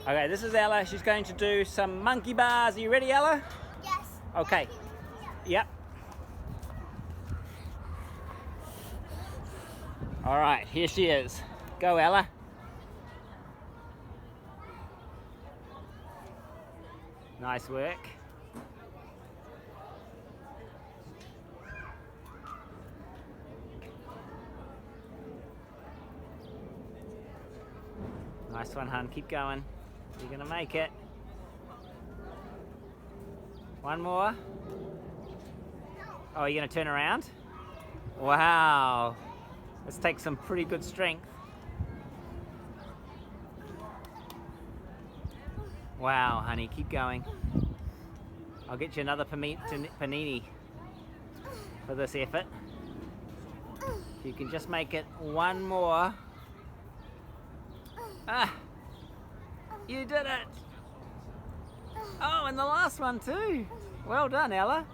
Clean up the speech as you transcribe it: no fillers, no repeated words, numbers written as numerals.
Okay, this is Ella. She's going to do some monkey bars. Are you ready, Ella? Yes. Okay. Yep. All right, here she is. Go, Ella. Nice work. Nice one, hun. Keep going. You're gonna make it. One more. Oh, you're gonna turn around? Wow. This takes some pretty good strength. Wow, honey, keep going. I'll get you another panini for this effort. If you can just make it one more. Ah, you did it. Oh, and the last one too. Well done, Ella.